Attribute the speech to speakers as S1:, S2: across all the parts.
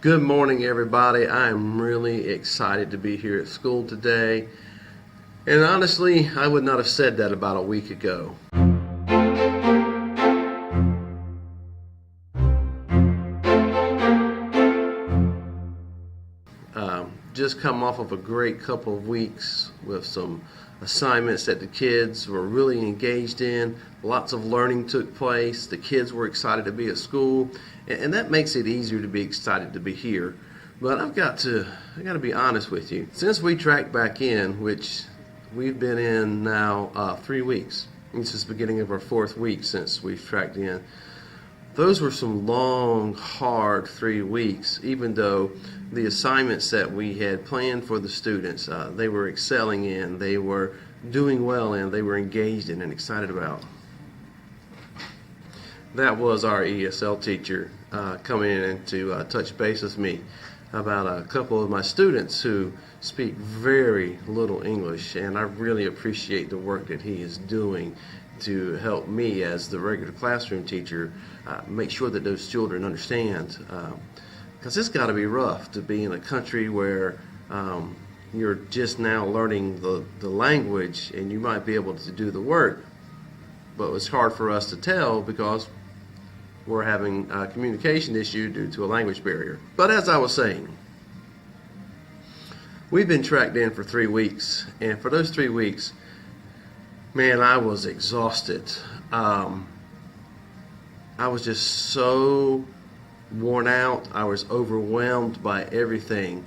S1: Good morning, everybody. I am really excited to be here at school today. And honestly, I would not have said that about a week ago. Just come off of a great couple of weeks with some assignments that the kids were really engaged in. Lots of learning took place. The kids were excited to be at school, and that makes it easier to be excited to be here. But I got to be honest with you. Since we tracked back in, which we've been in now 3 weeks. This is the beginning of our 4th week since we've tracked in. Those were some long, hard 3 weeks, even though the assignments that we had planned for the students, they were excelling in, they were doing well in, they were engaged in and excited about. That was our ESL teacher coming in to touch base with me about a couple of my students who speak very little English, and I really appreciate the work that he is doing to help me as the regular classroom teacher make sure that those children understand, because it's got to be rough to be in a country where you're just now learning the language and you might be able to do the work, but it's hard for us to tell because we're having a communication issue due to a language barrier. But as I was saying, we've been tracked in for 3 weeks, and for those 3 weeks, man, I was exhausted. I was just so worn out. I was overwhelmed by everything.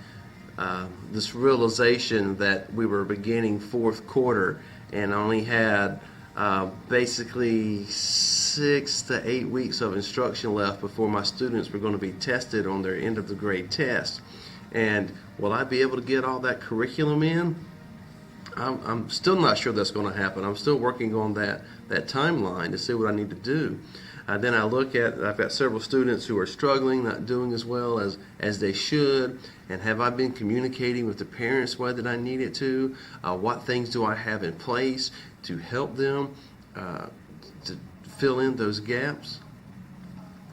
S1: This realization that we were beginning 4th quarter and only had basically 6 to 8 weeks of instruction left before my students were going to be tested on their end of the grade test. And will I be able to get all that curriculum in? I'm still not sure that's going to happen. I'm still working on that timeline to see what I need to do. Then I look at, I've got several students who are struggling, not doing as well as they should, and have I been communicating with the parents the way that I needed to? What things do I have in place to help them to fill in those gaps?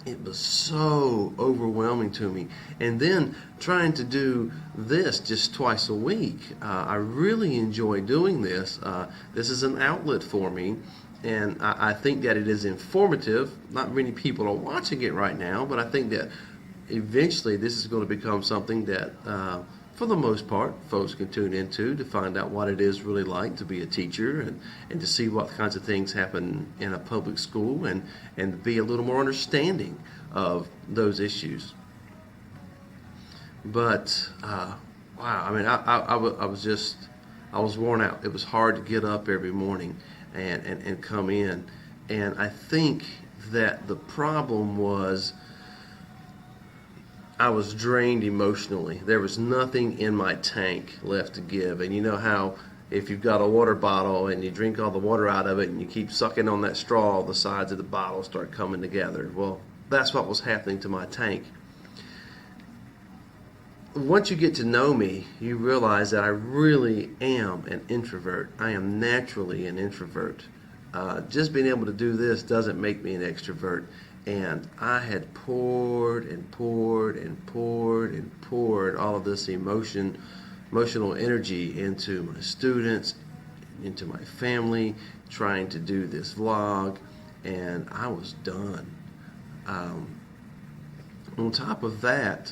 S1: It was so overwhelming to me. And then trying to do this just twice a week. I really enjoy doing this. This is an outlet for me, and I think that it is informative. Not many people are watching it right now, but I think that eventually this is going to become something that, for the most part, folks can tune into to find out what it is really like to be a teacher and to see what kinds of things happen in a public school and be a little more understanding of those issues. But, wow, I mean, I was worn out. It was hard to get up every morning and come in. And I think that the problem was I was drained emotionally. There was nothing in my tank left to give. And you know how if you've got a water bottle and you drink all the water out of it and you keep sucking on that straw, the sides of the bottle start coming together. Well, that's what was happening to my tank. Once you get to know me, you realize that I really am an introvert. I am naturally an introvert. Just being able to do this doesn't make me an extrovert. And I had poured and poured and poured and poured all of this emotional energy into my students, into my family, trying to do this vlog, and I was done. On top of that,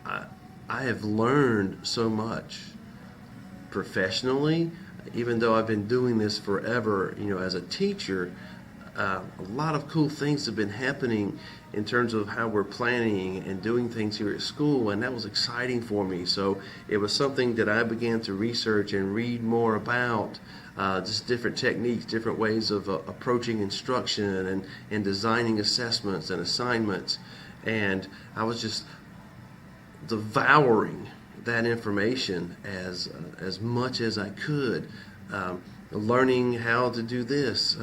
S1: I have learned so much professionally, even though I've been doing this forever, as a teacher. A lot of cool things have been happening in terms of how we're planning and doing things here at school, and that was exciting for me. So it was something that I began to research and read more about, just different techniques, different ways of approaching instruction and designing assessments and assignments. And I was just devouring that information as much as I could, learning how to do this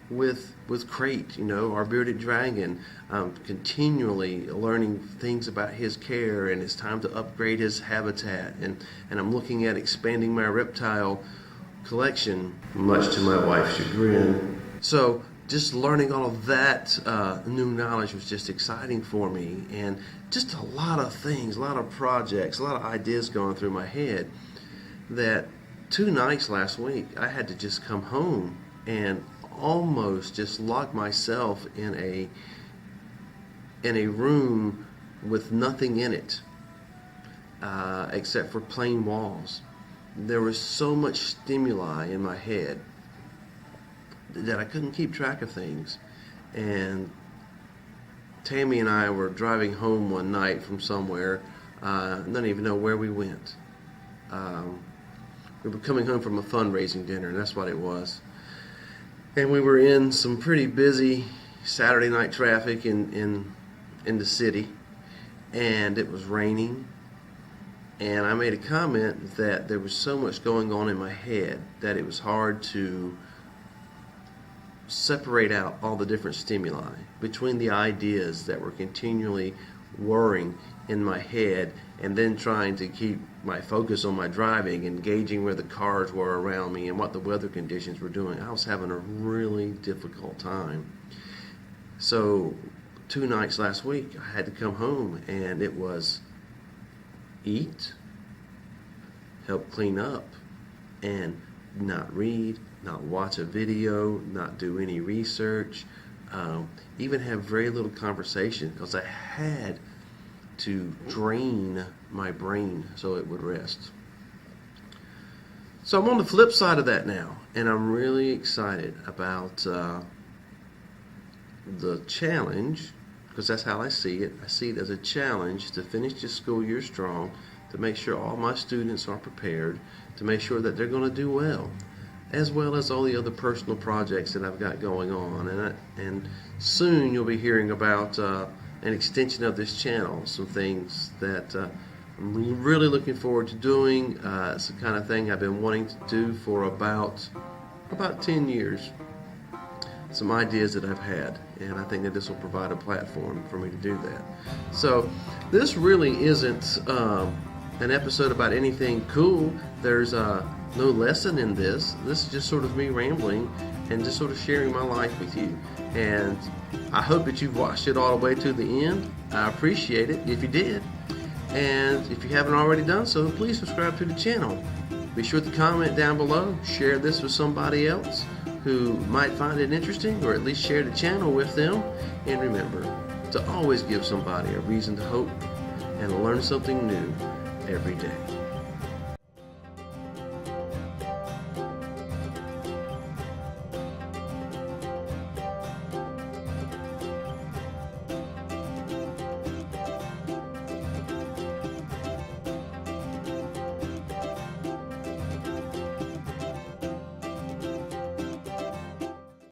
S1: with Crate, our bearded dragon, continually learning things about his care, and it's time to upgrade his habitat, and I'm looking at expanding my reptile collection, much to my wife's chagrin. So just learning all of that new knowledge was just exciting for me, and just a lot of things, a lot of projects, a lot of ideas going through my head, that 2 nights last week I had to just come home and almost just lock myself in a room with nothing in it except for plain walls. There was so much stimuli in my head that I couldn't keep track of things. And Tammy and I were driving home one night from somewhere. I don't even know where we went. We were coming home from a fundraising dinner, and that's what it was. And we were in some pretty busy Saturday night traffic in the city, and it was raining. And I made a comment that there was so much going on in my head that it was hard to separate out all the different stimuli between the ideas that were continually whirring in my head, and then trying to keep my focus on my driving and gauging where the cars were around me and what the weather conditions were doing. I was having a really difficult time. So 2 nights last week I had to come home, and it was eat, help clean up, and not read, not watch a video, not do any research, even have very little conversation, because I had to drain my brain so it would rest. So I'm on the flip side of that now, and I'm really excited about the challenge, because that's how I see it. I see it as a challenge to finish this school year strong, to make sure all my students are prepared, to make sure that they're going to do well as all the other personal projects that I've got going on. And soon you'll be hearing about an extension of this channel, some things that I'm really looking forward to doing. It's the kind of thing I've been wanting to do for about 10 years. Some ideas that I've had, and I think that this will provide a platform for me to do that. So this really isn't an episode about anything cool. There's no lesson in this. This is just sort of me rambling and just sort of sharing my life with you. And I hope that you've watched it all the way to the end. I appreciate it if you did. And if you haven't already done so, please subscribe to the channel. Be sure to comment down below. Share this with somebody else who might find it interesting, or at least share the channel with them. And remember to always give somebody a reason to hope and learn something new every day.